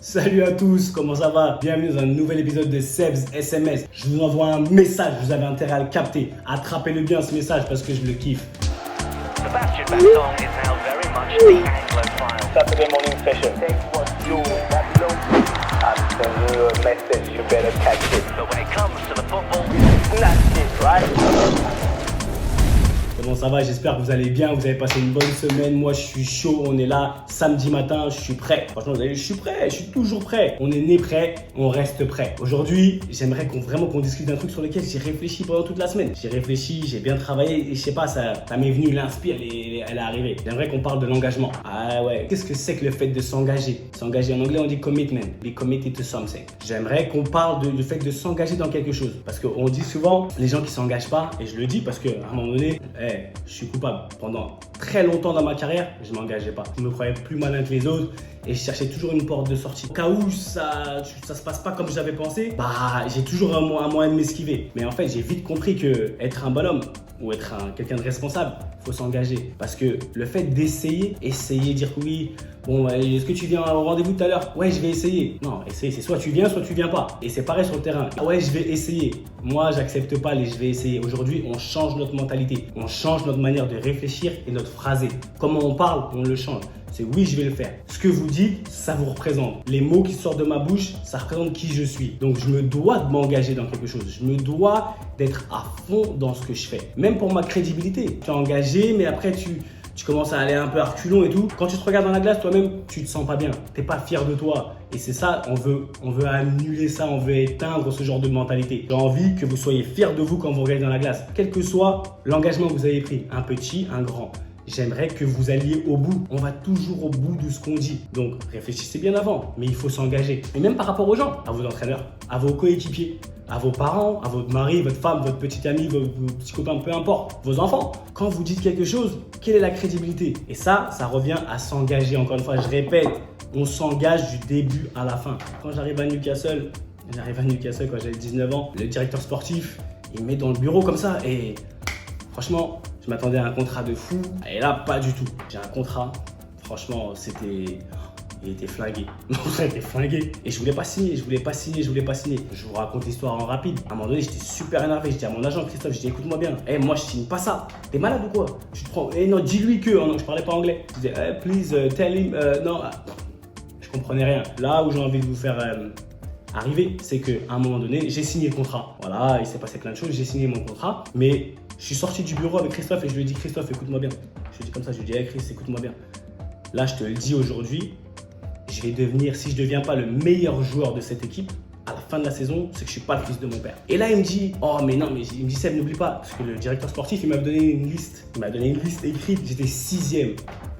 Salut à tous, comment ça va? Bienvenue dans un nouvel épisode de Seb's SMS. Je vous envoie un message, vous avez intérêt à le capter. Attrapez-le bien ce message parce que je le kiffe. Sebastian Vettel is now very much the Anglophile. Saturday morning session. Take what you want and send you a message. You better catch it. But when it comes to the football, Snatch it, right? Comment ça va? J'espère que vous allez bien, vous avez passé une bonne semaine. Moi, je suis chaud, on est là samedi matin, je suis prêt. Franchement, vous avez vu, je suis prêt, je suis toujours prêt. On est né prêt, on reste prêt. Aujourd'hui, j'aimerais qu'on discute d'un truc sur lequel j'ai réfléchi pendant toute la semaine. J'ai réfléchi, j'ai bien travaillé et je sais pas, ça m'est venu, l'inspire, elle est arrivée. J'aimerais qu'on parle de l'engagement. Ah ouais, qu'est-ce que c'est que le fait de s'engager? S'engager en anglais, on dit commitment. Be committed to something. J'aimerais qu'on parle du fait de s'engager dans quelque chose. Parce qu'on dit souvent, les gens qui s'engagent pas, et je le dis parce qu'à un moment donné, je suis coupable. Pendant très longtemps dans ma carrière, je m'engageais pas. Je me croyais plus malin que les autres et je cherchais toujours une porte de sortie. Au cas où ça se passe pas comme j'avais pensé, j'ai toujours un moyen de m'esquiver. Mais en fait, j'ai vite compris que être un bonhomme ou être quelqu'un de responsable, faut s'engager. Parce que le fait d'essayer, dire que oui, bon, est-ce que tu viens au rendez-vous tout à l'heure? Ouais, je vais essayer. Non, essayer, c'est soit tu viens pas. Et c'est pareil sur le terrain. Ah ouais, je vais essayer. Moi, j'accepte pas les je vais essayer. Aujourd'hui, on change notre mentalité. On change notre manière de réfléchir et notre phrasé. Comment on parle, on le change. C'est oui, je vais le faire. Ce que vous dites, ça vous représente. Les mots qui sortent de ma bouche, ça représente qui je suis. Donc, je me dois de m'engager dans quelque chose. Je me dois d'être à fond dans ce que je fais. Même pour ma crédibilité. Tu es engagé, mais après, tu commences à aller un peu à reculons et tout. Quand tu te regardes dans la glace, toi-même, tu te sens pas bien. Tu n'es pas fier de toi. Et c'est ça, on veut annuler ça, on veut éteindre ce genre de mentalité. J'ai envie que vous soyez fiers de vous quand vous regardez dans la glace. Quel que soit l'engagement que vous avez pris, un petit, un grand. J'aimerais que vous alliez au bout. On va toujours au bout de ce qu'on dit. Donc, réfléchissez bien avant, mais il faut s'engager. Et même par rapport aux gens, à vos entraîneurs, à vos coéquipiers, à vos parents, à votre mari, votre femme, votre petite amie, vos petits copains, peu importe, vos enfants. Quand vous dites quelque chose, quelle est la crédibilité? Et ça revient à s'engager. Encore une fois, je répète, on s'engage du début à la fin. Quand j'arrive à Newcastle quand j'avais 19 ans, le directeur sportif, il me met dans le bureau comme ça et franchement, je m'attendais à un contrat de fou et là, pas du tout. J'ai un contrat, franchement, il était flingué. Non, ça a été flingué. Et je voulais pas signer. Je vous raconte l'histoire en rapide. À un moment donné, j'étais super énervé. Je dis à mon agent Christophe, je dis écoute-moi bien. Moi, je signe pas ça. T'es malade ou quoi? Tu te prends. Non, dis-lui que. Non, je parlais pas anglais. Je disais, please tell him. Non. Je comprenais rien. Là où j'ai envie de vous faire arriver, c'est qu'à un moment donné, j'ai signé le contrat. Voilà, il s'est passé plein de choses. J'ai signé mon contrat. Mais je suis sorti du bureau avec Christophe et je lui ai dit Christophe, écoute-moi bien. Je lui ai dit comme ça, je lui ai dit Chris, écoute-moi bien. Là, je te le dis aujourd'hui. Je vais devenir, si je ne deviens pas le meilleur joueur de cette équipe, à la fin de la saison, c'est que je ne suis pas le fils de mon père. Et là, il me dit, il me dit, Seb, n'oublie pas, parce que le directeur sportif, il m'a donné une liste. Il m'a donné une liste écrite, j'étais 6e. Je dis,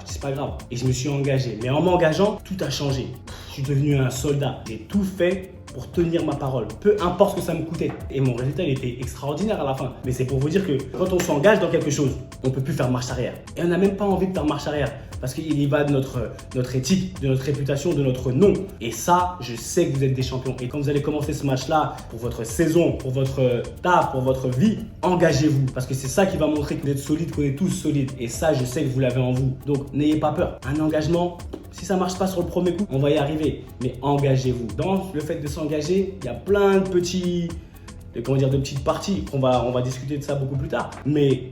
c'est pas grave. Et je me suis engagé. Mais en m'engageant, tout a changé. Je suis devenu un soldat. J'ai tout fait pour tenir ma parole, peu importe ce que ça me coûtait. Et mon résultat, il était extraordinaire à la fin. Mais c'est pour vous dire que quand on s'engage dans quelque chose, on ne peut plus faire marche arrière. Et on n'a même pas envie de faire marche arrière. Parce qu'il y va de notre éthique, de notre réputation, de notre nom. Et ça, je sais que vous êtes des champions. Et quand vous allez commencer ce match-là, pour votre saison, pour votre taf, pour votre vie, engagez-vous. Parce que c'est ça qui va montrer que vous êtes solide, qu'on est tous solides. Et ça, je sais que vous l'avez en vous. Donc, n'ayez pas peur. Un engagement, si ça ne marche pas sur le premier coup, on va y arriver. Mais engagez-vous. Dans le fait de s'engager, il y a plein de petites parties. On va discuter de ça beaucoup plus tard. Mais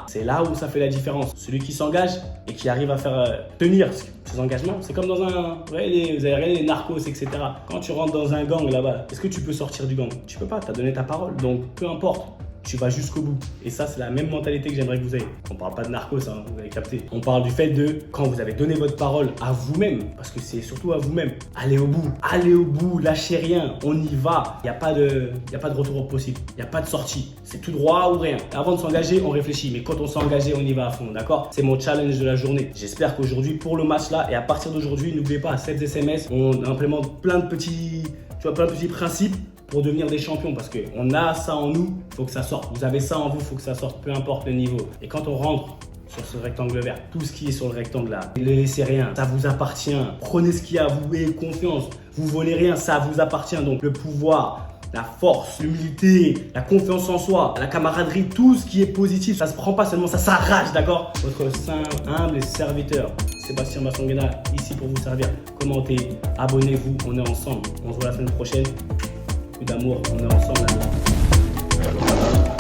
c'est là où ça fait la différence. Celui qui s'engage et qui arrive à faire tenir ses engagements, c'est comme dans vous avez regardé les narcos, etc. Quand tu rentres dans un gang là-bas, est-ce que tu peux sortir du gang? Tu peux pas, tu as donné ta parole. Donc, peu importe. Tu vas jusqu'au bout. Et ça, c'est la même mentalité que j'aimerais que vous ayez. On parle pas de narcos, hein, vous avez capté. On parle du fait de, quand vous avez donné votre parole à vous-même, parce que c'est surtout à vous-même, allez au bout, lâchez rien, on y va. Il n'y a pas de retour possible, il n'y a pas de sortie. C'est tout droit ou rien. Avant de s'engager, on réfléchit, mais quand on s'est engagé, on y va à fond, d'accord? C'est mon challenge de la journée. J'espère qu'aujourd'hui, pour le match là, et à partir d'aujourd'hui, n'oubliez pas, à 7 SMS, on implémente plein de petits principes pour devenir des champions, parce qu'on a ça en nous, il faut que ça sorte. Vous avez ça en vous, il faut que ça sorte, peu importe le niveau. Et quand on rentre sur ce rectangle vert, tout ce qui est sur le rectangle là, ne laissez rien, ça vous appartient. Prenez ce qu'il y a, vous ayez confiance, vous volez rien, ça vous appartient. Donc le pouvoir la force, l'humilité, la confiance en soi, la camaraderie, tout ce qui est positif. Ça se prend pas seulement, ça s'arrache, d'accord? Votre humble et serviteur, Sébastien Bassonguena, ici pour vous servir. Commentez, abonnez-vous, on est ensemble. On se voit la semaine prochaine. Plus d'amour, on est ensemble. Là.